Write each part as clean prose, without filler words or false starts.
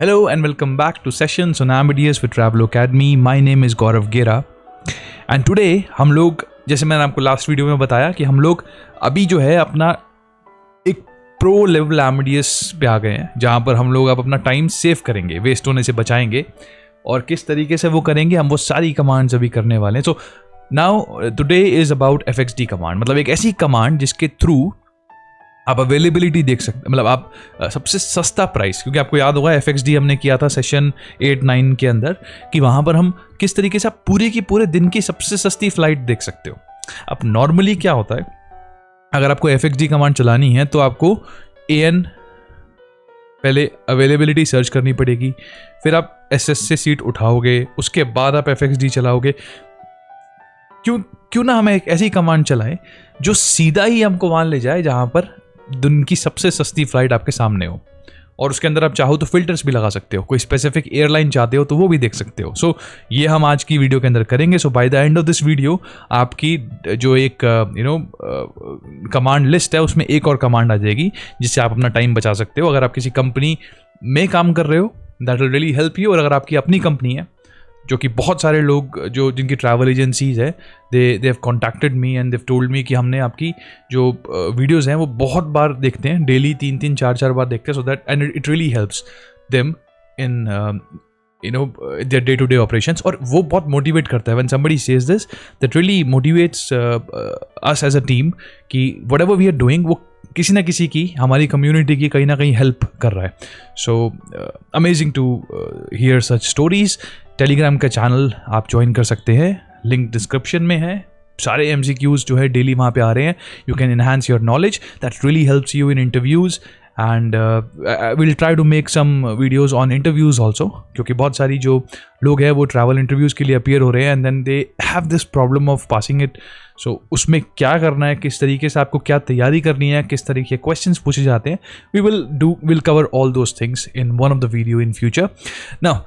Hello and welcome back to Sessions on Amadeus with Travel Academy. My name is Gaurav Gera and today हम लोग, जैसे मैंने आपको last video में बताया कि हम लोग अभी जो है अपना एक प्रो लेवल Amadeus पे आ गए हैं, जहाँ पर हम लोग अब अपना टाइम सेव करेंगे, वेस्ट होने से बचाएंगे। और किस तरीके से वो करेंगे, हम वो सारी कमांड्स अभी करने वाले हैं। So now today is about FXD command, मतलब एक ऐसी कमांड जिसके थ्रू आप अवेलेबिलिटी देख सकते हैं, मतलब आप सबसे सस्ता प्राइस, क्योंकि आपको याद होगा FXD हमने किया था सेशन 8-9 के अंदर, कि वहाँ पर हम किस तरीके से आप पूरे की पूरे दिन की सबसे सस्ती फ्लाइट देख सकते हो। अब नॉर्मली क्या होता है, अगर आपको FXD कमांड चलानी है तो आपको AN पहले अवेलेबिलिटी सर्च करनी पड़ेगी, फिर आप SS से सीट उठाओगे, उसके बाद आप FXD चलाओगे। क्यों ना हम एक ऐसी कमांड चलाएं जो सीधा ही हमको वहाँ ले जाए जहाँ पर दिन की सबसे सस्ती फ्लाइट आपके सामने हो, और उसके अंदर आप चाहो तो फिल्टर्स भी लगा सकते हो, कोई स्पेसिफिक एयरलाइन चाहते हो तो वो भी देख सकते हो। सो ये हम आज की वीडियो के अंदर करेंगे। So by the end of this video आपकी जो एक कमांड लिस्ट है उसमें एक और कमांड आ जाएगी जिससे आप अपना टाइम बचा सकते हो। अगर आप किसी कंपनी में काम कर रहे हो, that will really help you. और अगर आपकी अपनी कंपनी है, जो कि बहुत सारे लोग जो जिनकी ट्रैवल एजेंसीज है, they have contacted me and they told me कि हमने आपकी जो वीडियोस हैं वो बहुत बार देखते हैं, डेली 3-3, 4-4 बार देखते हैं, so that and it really helps them in their day to day operations. और वो बहुत मोटिवेट करता है when somebody says this, that really motivates us as a team कि व्हाटएवर वी आर डूइंग वो किसी ना किसी की, हमारी कम्युनिटी की कहीं ना कहीं हेल्प कर रहा है। So amazing to hear such stories. Telegram का चैनल आप ज्वाइन कर सकते हैं, लिंक डिस्क्रिप्शन में है। सारे MCQs जो है डेली वहाँ पे आ रहे हैं। You can enhance your knowledge, that really helps you in interviews and will try to make some videos on interviews also, क्योंकि बहुत सारी जो लोग हैं वो ट्रैवल इंटरव्यूज़ के लिए अपीयर हो रहे हैं and then they have this problem of passing it. So उसमें क्या करना है, किस तरीके से आपको क्या तैयारी करनी है, किस तरीके के क्वेश्चंस पूछे जाते हैं, will cover all those things in one of the video in future. Now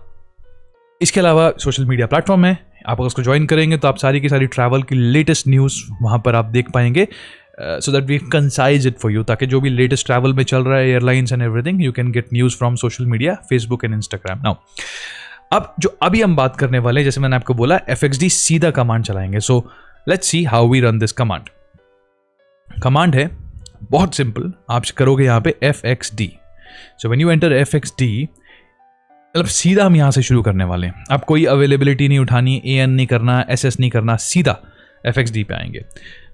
इसके अलावा सोशल मीडिया प्लेटफॉर्म है, आप अगर उसको ज्वाइन करेंगे तो आप सारी की सारी ट्रैवल की लेटेस्ट न्यूज़ वहाँ पर आप देख पाएंगे, so that we concise it for you, ताकि जो भी लेटेस्ट ट्रैवल में चल रहा है, airlines and everything, you can get news from social media, Facebook and Instagram. Now अब जो अभी हम बात करने वाले हैं, जैसे मैंने आपको बोला, FXD सीधा कमांड चलाएंगे। So let's see how we run this command. Command है बहुत सिंपल, आप करोगे यहाँ पे FXD। So when you enter FXD, मतलब सीधा हम यहाँ से शुरू करने वाले हैं। आप कोई अवेलेबिलिटी नहीं उठानी, AN नहीं करना, SS नहीं करना, सीधा FXD पे आएंगे।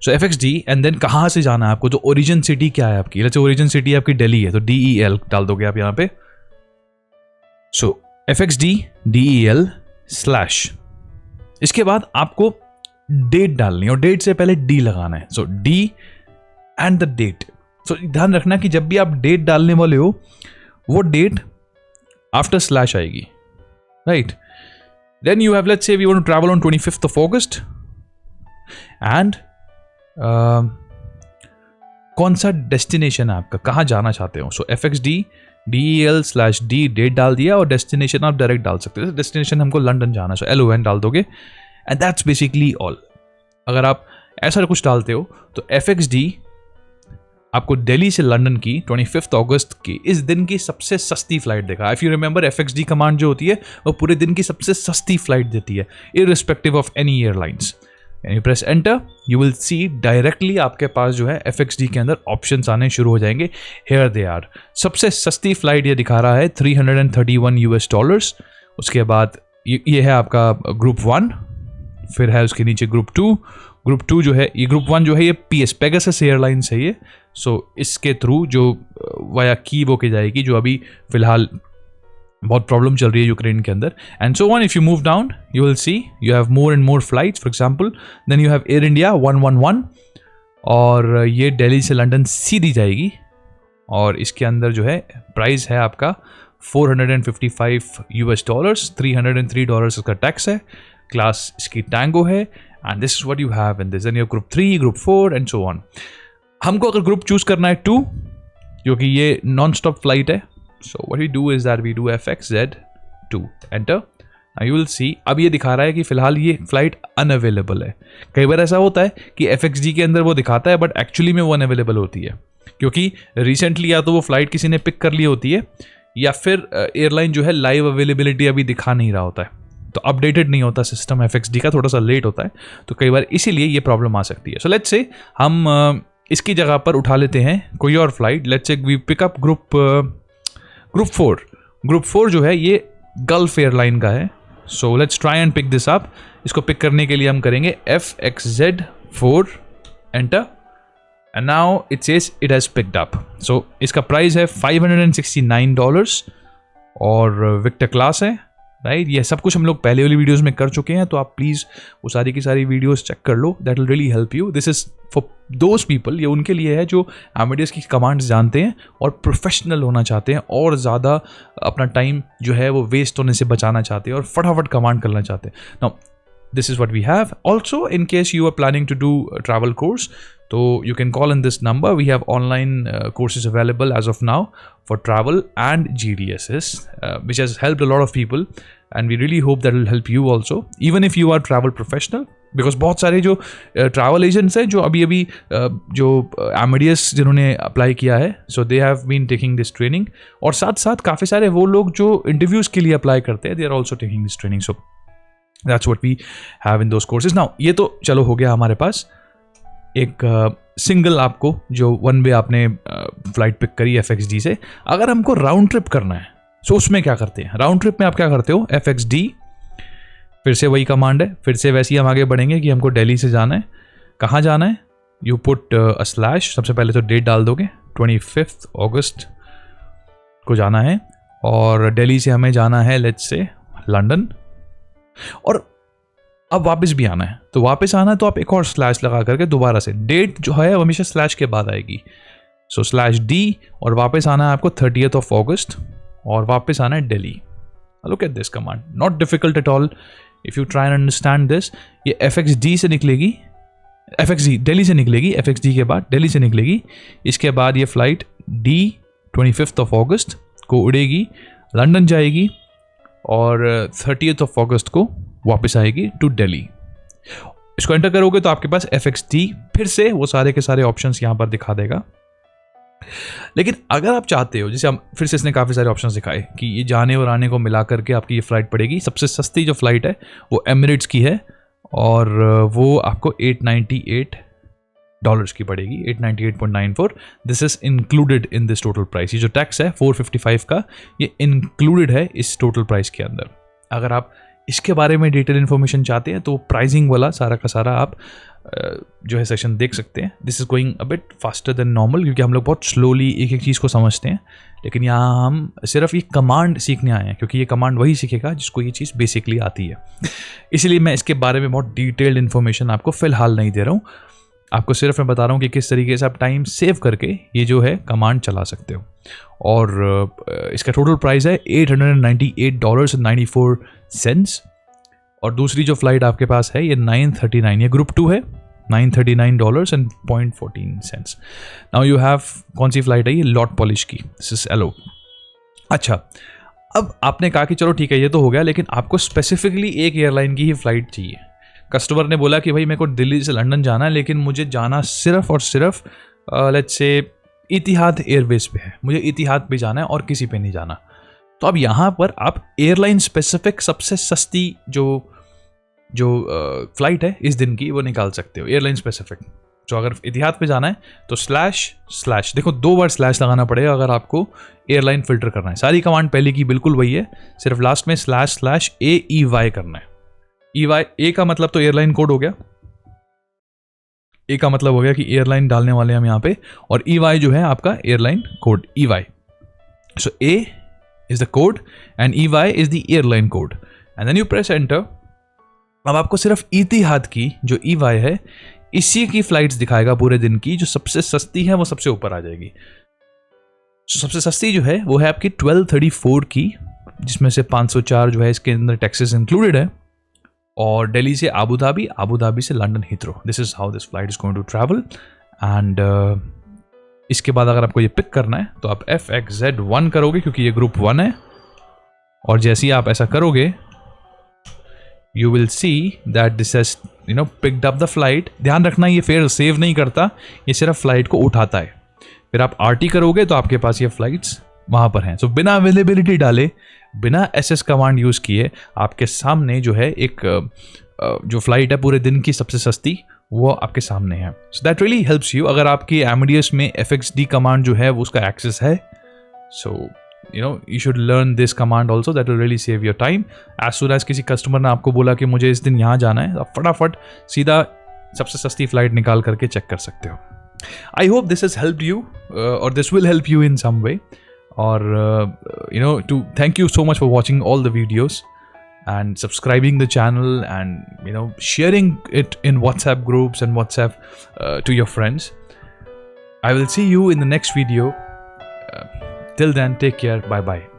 सो FXD एंड देन कहाँ से जाना है आपको, तो ओरिजिन सिटी क्या है आपकी, जैसे ओरिजिन सिटी आपकी दिल्ली है तो DEL डाल दोगे आप यहाँ पे। सो FXD DEL / इसके बाद आपको डेट डालनी है, और डेट से पहले D लगाना है। सो D एंड द डेट। सो ध्यान रखना कि जब भी आप डेट डालने वाले हो, वो डेट आफ्टर / आएगी, right. Then you have, let's say we want to travel on 25th of August and कौन सा डेस्टिनेशन है आपका, कहाँ जाना चाहते हो। So FXD DEL / D date डाल दिया, और डेस्टिनेशन आप डायरेक्ट डाल सकते हो। डेस्टिनेशन हमको लंदन जाना, सो LON डाल दोगे एंड दैट्स बेसिकली ऑल। अगर आप ऐसा कुछ डालते हो तो FXD आपको दिल्ली से लंदन की 25th अगस्त की इस दिन की सबसे सस्ती फ्लाइट देगा। If you remember, FXD command जो होती है वो पूरे दिन की सबसे सस्ती फ्लाइट देती है, irrespective of any airlines. And you press enter, you will see directly आपके पास जो है FXD के अंदर ऑप्शंस आने शुरू हो जाएंगे। Here they are. सबसे सस्ती फ्लाइट ये दिखा रहा है $331। उसके बाद ये है आपका ग्रुप 1, फिर है उसके नीचे ग्रुप 2। ग्रुप 2 जो है, ये ग्रुप 1 जो है ये पेगासस एयरलाइंस है ये। सो इसके थ्रू जो वाया कीव होके जाएगी, जो अभी फिलहाल बहुत प्रॉब्लम चल रही है यूक्रेन के अंदर, and so on. If you move down you will see you have more and more flights. For example, then you have Air India 111, और ये दिल्ली से लंदन सीधी जाएगी, और इसके अंदर जो है प्राइस है आपका $455, $303 इसका टैक्स है, क्लास इसकी टैंगो है, and this is what you have in this. Then you have group 3, group 4 and so on. हमको अगर ग्रुप चूज करना है 2, क्योंकि ये नॉन स्टॉप फ्लाइट है, so what we do is that we do FXZ2 enter. Now you will see, अब ये दिखा रहा है कि फिलहाल ये फ्लाइट अनअवेलेबल है। कई बार ऐसा होता है कि FXD के अंदर वो दिखाता है बट एक्चुअली में वो अनअवेलेबल होती है, क्योंकि रिसेंटली या तो वो फ्लाइट किसी ने पिक कर ली होती है, या फिर एयरलाइन जो है लाइव अवेलेबिलिटी अभी दिखा नहीं रहा होता है, तो अपडेटेड नहीं होता सिस्टम FXD का, थोड़ा सा लेट होता है, तो कई बार इसीलिए ये प्रॉब्लम आ सकती है। सो लेट्स से हम इसकी जगह पर उठा लेते हैं कोई और flight. Let's say we pick up group 4। Group 4 जो है ये गल्फ एयरलाइन का है। So let's try and pick this up. इसको पिक करने के लिए हम करेंगे FXZ4 enter, and now it says it has picked up. So इसका प्राइस है $569 और विक्टर क्लास है, राइट। ये सब कुछ हम लोग पहले वाली वीडियोस में कर चुके हैं, तो आप प्लीज़ वो सारी की सारी वीडियोस चेक कर लो, that will really help you. This is for those people, ये उनके लिए है जो एमेडियस की कमांड्स जानते हैं और प्रोफेशनल होना चाहते हैं और ज़्यादा अपना टाइम जो है वो वेस्ट होने से बचाना चाहते हैं और फटाफट कमांड करना चाहते हैं। Now this is what we have. Also, in case you are planning to do a travel course, so you can call in this number. We have online courses available as of now for travel and GDSs, which has helped a lot of people, and we really hope that will help you also, even if you are travel professional. Because बहुत सारे जो travel agents हैं जो अभी जो Amadeus जिन्होंने apply किया है, so they have been taking this training, और साथ साथ काफ़ी सारे वो लोग जो इंटरव्यूज़ के लिए अप्लाई करते हैं, they are also taking this training. So that's what we have in those courses. Now ये तो चलो हो गया हमारे पास एक सिंगल आपको जो वन वे आपने फ्लाइट पिक करी FXD से। अगर हमको राउंड ट्रिप करना है, सो उसमें क्या करते हैं? राउंड ट्रिप में आप क्या करते हो? FXD, फिर से वही कमांड है, फिर से वैसे ही हम आगे बढ़ेंगे कि हमको दिल्ली से जाना है। कहाँ जाना है? यू पुट अ स्लैश, सबसे पहले तो डेट डाल दोगे, 25 अगस्त को जाना है, और दिल्ली से हमें जाना है लेट्स से लंदन, और अब वापस भी आना है। तो वापस आना है तो आप एक और स्लैश लगा करके दोबारा से, डेट जो है वो हमेशा स्लैश के बाद आएगी, सो /D, और वापस आना है आपको 30 अगस्त, और वापस आना है Delhi. Look at this command, not difficult at all if you try and understand this. ये FXD से निकलेगी, FXD दिल्ली से निकलेगी, FXD के बाद दिल्ली से निकलेगी, इसके बाद ये फ्लाइट D 25 अगस्त को उड़ेगी, लंदन जाएगी, और 30 अगस्त को वापस आएगी टू दिल्ली। इसको एंटर करोगे तो आपके पास FXD फिर से वो सारे के सारे ऑप्शंस यहाँ पर दिखा देगा। लेकिन अगर आप चाहते हो, जैसे हम फिर से इसने काफ़ी सारे ऑप्शंस दिखाए कि ये जाने और आने को मिला करके आपकी ये फ्लाइट पड़ेगी, सबसे सस्ती जो फ्लाइट है वो एमिरेट्स की है, और वो आपको $898 की पड़ेगी, 898.94। This is included in this total price. ये जो टैक्स है 455 का, ये इंक्लूडेड है इस टोटल प्राइस के अंदर। अगर आप इसके बारे में डिटेल इन्फॉर्मेशन चाहते हैं तो प्राइसिंग वाला सारा का सारा आप जो है सेशन देख सकते हैं। This is going a bit faster than normal, क्योंकि हम लोग बहुत स्लोली एक एक चीज़ को समझते हैं, लेकिन यहाँ हम सिर्फ ये कमांड सीखने आए हैं, क्योंकि ये कमांड वही सीखेगा जिसको ये चीज़ बेसिकली आती है। इसलिए मैं इसके बारे में बहुत डिटेल्ड इन्फॉर्मेशन आपको फिलहाल नहीं दे रहा हूँ, आपको सिर्फ मैं बता रहा हूँ कि किस तरीके से आप टाइम सेव करके ये जो है कमांड चला सकते हो। और इसका टोटल प्राइस है $898.94, और दूसरी जो फ्लाइट आपके पास है ये 939, ये ग्रुप 2 है, $939.14। नाउ यू हैव, कौन सी फ्लाइट है ये? लॉट पॉलिश की, दिस इज एलो। अच्छा, अब आपने कहा कि चलो ठीक है ये तो हो गया, लेकिन आपको स्पेसिफिकली एक एयरलाइन की ही फ्लाइट चाहिए। कस्टमर ने बोला कि भाई मेरे को दिल्ली से लंदन जाना है, लेकिन मुझे जाना सिर्फ और सिर्फ लेट्स से इतिहाद एयरवेज पे है, मुझे इतिहाद पे जाना है और किसी पे नहीं जाना। तो अब यहाँ पर आप एयरलाइन स्पेसिफिक सबसे सस्ती जो फ्लाइट है इस दिन की वो निकाल सकते हो, एयरलाइन स्पेसिफिक। तो अगर इतिहाद पे जाना है तो // देखो 2 बार स्लैश लगाना पड़ेगा अगर आपको एयरलाइन फिल्टर करना है। सारी कमांड पहले की बिल्कुल वही है, सिर्फ लास्ट में //AEY करना है। EY, ए का मतलब तो एयरलाइन कोड हो गया, ए का मतलब हो गया कि एयरलाइन डालने वाले हम यहाँ पे, और EY जो है आपका airline code EY। So A is the code and EY is the airline code, and then you press enter। अब आपको सिर्फ इतिहाद की जो EY है इसी की फ्लाइट्स दिखाएगा पूरे दिन की, जो सबसे सस्ती है वो सबसे ऊपर आ जाएगी। सबसे सस्ती जो है वो है आपकी 1234 की, जिसमें से 504 जो है इसके अंदर टैक्सेस इंक्लूडेड है, और दिल्ली से आबू धाबी, आबू धाबी से London Heathrow. This is how this flight is going to travel. And इसके बाद अगर आपको ये पिक करना है तो आप FXZ1 करोगे, क्योंकि ये ग्रुप 1 है, और जैसे ही आप ऐसा करोगे you will see that this has picked up the flight. ध्यान रखना ये फिर सेव नहीं करता, ये सिर्फ फ्लाइट को उठाता है। फिर आप RT करोगे तो आपके पास ये फ्लाइट्स वहाँ पर हैं. सो बिना अवेलेबिलिटी डाले, बिना SS कमांड यूज़ किए आपके सामने जो है एक जो फ्लाइट है पूरे दिन की सबसे सस्ती, वो आपके सामने है. So that really helps you. अगर आपकी Amadeus में FXD कमांड जो है वो उसका एक्सेस है, सो you should learn this command also. That will really save your time. As soon as किसी कस्टमर ने आपको बोला कि मुझे इस दिन यहाँ जाना है, आप फटाफट सीधा सबसे सस्ती फ्लाइट निकाल करके चेक कर सकते हो. I hope this has helped you, or this will help you in some way. Or to thank you so much for watching all the videos and subscribing the channel and sharing it in WhatsApp groups and WhatsApp to your friends. I will see you in the next video. Till then, take care. Bye bye.